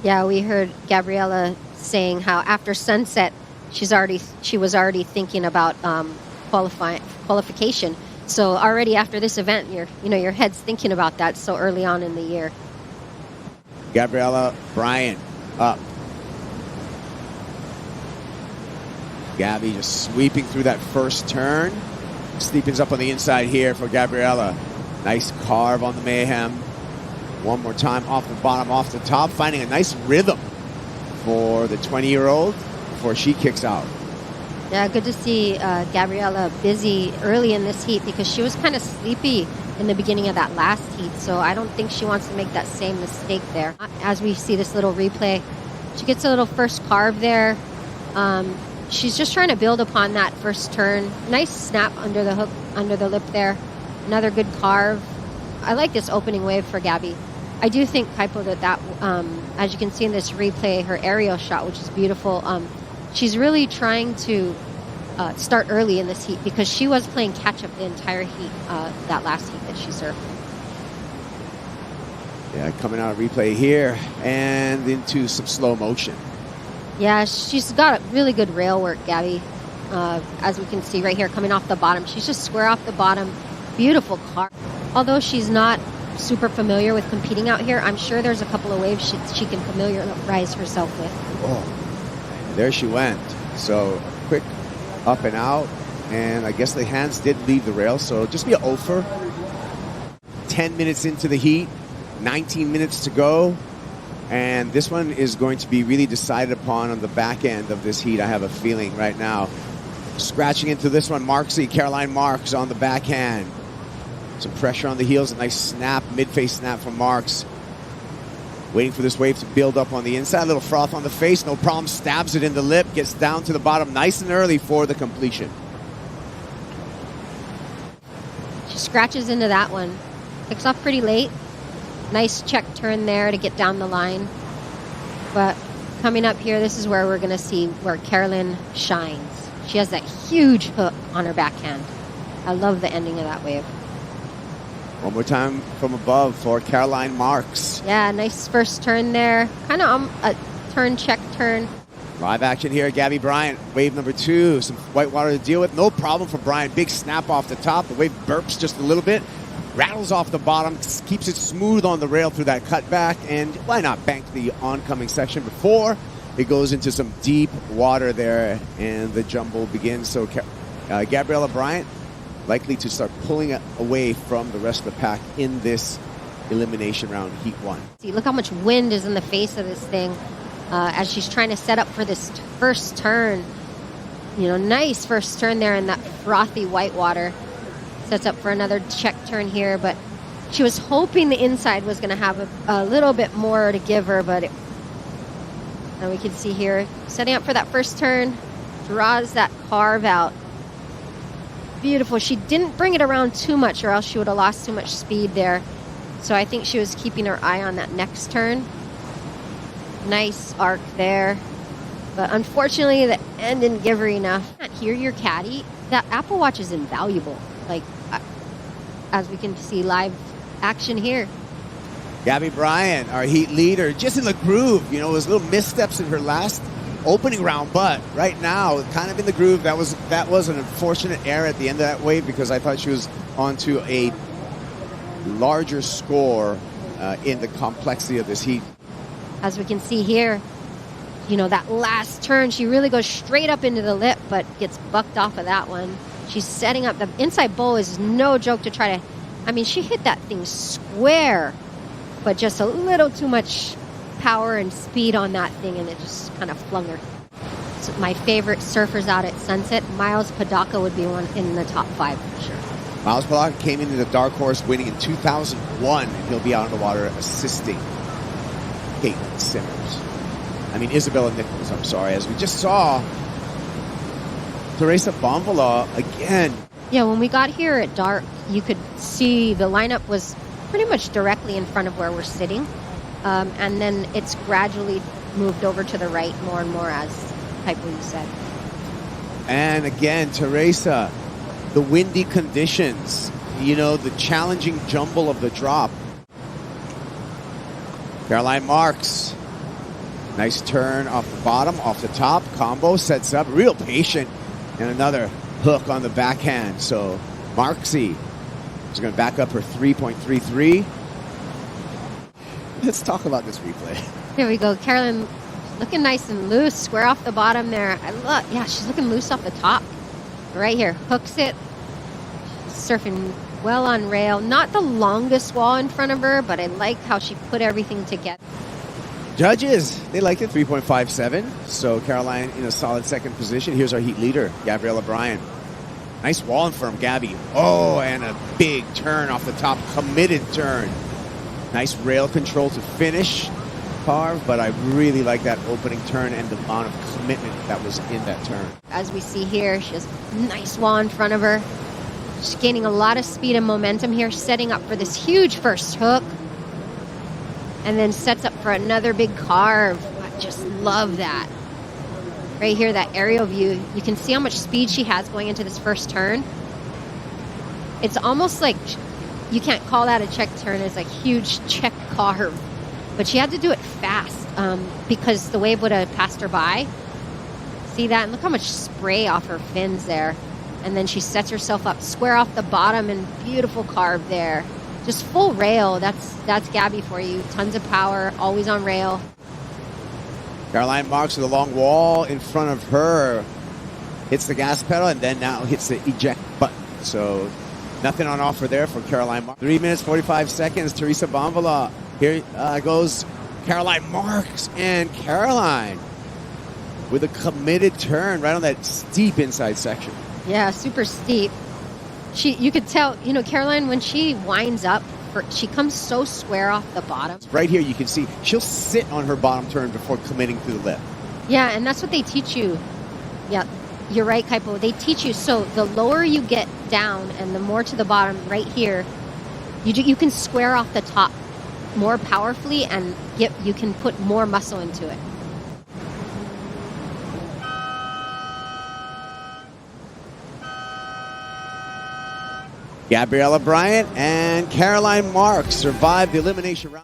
Yeah, we heard Gabriela saying how after sunset, she was already thinking about qualification. So already after this event, your head's thinking about that so early on in the year. Gabriela, Bryan up. Gabby just sweeping through that first turn. Steepens up on the inside here for Gabriela. Nice carve on the Mayhem. One more time off the bottom, off the top, finding a nice rhythm for the 20-year-old before she kicks out. Yeah, good to see Gabriela busy early in this heat because she was kind of sleepy in the beginning of that last heat, so I don't think she wants to make that same mistake there. As we see this little replay, she gets a little first carve there. She's just trying to build upon that first turn. Nice snap under the hook, under the lip there. Another good carve. I like this opening wave for Gabby. I do think, Kaipo, that as you can see in this replay, her aerial shot, which is beautiful, she's really trying to start early in this heat because she was playing catch-up the entire heat, that last heat that she served. Yeah, coming out of replay here and into some slow motion. Yeah, she's got really good rail work, Gabby. As we can see right here, coming off the bottom. She's just square off the bottom. Beautiful car. Although she's not super familiar with competing out here, I'm sure there's a couple of waves she can familiarize herself with. Oh, there she went. So quick up and out, and I guess the hands did leave the rail, so just be an offer. 10 minutes into the heat, 19 minutes to go, and this one is going to be really decided upon on the back end of this heat, I have a feeling right now. Scratching into this one, Caroline Marks on the backhand. Some pressure on the heels, a nice snap, mid-face snap from Marks. Waiting for this wave to build up on the inside. A little froth on the face, no problem. Stabs it in the lip, gets down to the bottom nice and early for the completion. She scratches into that one. Picks off pretty late. Nice check turn there to get down the line. But coming up here, this is where we're going to see where Caroline shines. She has that huge hook on her backhand. I love the ending of that wave. One more time from above for Caroline Marks. Yeah, nice first turn there. Kind of a turn, check, turn. Live action here, Gabby Bryan. Wave number 2, some white water to deal with. No problem for Bryan. Big snap off the top. The wave burps just a little bit. Rattles off the bottom, keeps it smooth on the rail through that cutback. And why not bank the oncoming section before it goes into some deep water there and the jumble begins. So Gabriela Bryan likely to start pulling away from the rest of the pack in this elimination round, Heat 1. See, look how much wind is in the face of this thing as she's trying to set up for this first turn. You know, nice first turn there in that frothy white water. Sets up for another check turn here, but she was hoping the inside was going to have a little bit more to give her, but and we can see here, setting up for that first turn, draws that carve out. Beautiful. She didn't bring it around too much or else she would have lost too much speed there. So I think she was keeping her eye on that next turn. Nice arc there. But unfortunately, the end didn't give her enough. You can't hear your caddy. That Apple Watch is invaluable. Like, as we can see live action here. Gabby Bryan, our heat leader, just in the groove. You know, it was little missteps in her last opening round, but right now, kind of in the groove. That was an unfortunate error at the end of that wave because I thought she was onto a larger score in the complexity of this heat. As we can see here, you know, that last turn, she really goes straight up into the lip, but gets bucked off of that one. She's setting up. The inside bowl is no joke to try to, I mean, she hit that thing square, but just a little too much power and speed on that thing, and it just kind of flung her. So my favorite surfers out at Sunset, Miles Padaka would be one in the top 5 for sure. Miles Padaka came into the dark horse winning in 2001, and he'll be out on the water assisting Caitlin Simmers. I mean, Isabella Nichols, I'm sorry. As we just saw, Teresa Bonvalot again. Yeah, when we got here at dark, you could see the lineup was pretty much directly in front of where we're sitting. And then it's gradually moved over to the right more and more, as Kaipo said. And again, Teresa, the windy conditions, you know, the challenging jumble of the drop. Caroline Marks Nice turn off the bottom, off the top. Combo sets up, real patient. And another hook on the backhand. So Marksy is going to back up her 3.33. Let's talk about this replay. Here we go. Caroline looking nice and loose. Square off the bottom there. I love, yeah, she's looking loose off the top. Right here. Hooks it. Surfing well on rail. Not the longest wall in front of her, but I like how she put everything together. Judges, they liked it, 3.57. So Caroline in a solid second position. Here's our heat leader, Gabriela Bryan. Nice wall in front of Gabby. Oh, and a big turn off the top. Committed turn. Nice rail control to finish, Carve, but I really like that opening turn and the amount of commitment that was in that turn. As we see here, she has a nice wall in front of her. She's gaining a lot of speed and momentum here, setting up for this huge first hook. And then sets up for another big carve. I just love that. Right here, that aerial view. You can see how much speed she has going into this first turn. It's almost like you can't call that a check turn. It's like huge check carve. But she had to do it fast because the wave would have passed her by. See that? And look how much spray off her fins there. And then she sets herself up square off the bottom and beautiful carve there. Just full rail. That's Gabby for you. Tons of power, always on rail. Caroline Marks with a long wall in front of her. Hits the gas pedal and then now hits the eject button. So nothing on offer there for Caroline Marks. 3 minutes, 45 seconds. Teresa Bonvalot. Here goes Caroline Marks. And Caroline with a committed turn right on that steep inside section. Yeah, super steep. You could tell, Caroline, when she winds up, she comes so square off the bottom. Right here, you can see she'll sit on her bottom turn before committing to the lip. Yeah, and that's what they teach you. Yeah, you're right, Kaipo. They teach you, so the lower you get down and the more to the bottom, right here, you can square off the top more powerfully and you can put more muscle into it. Gabriela Bryan and Caroline Marks survived the elimination round.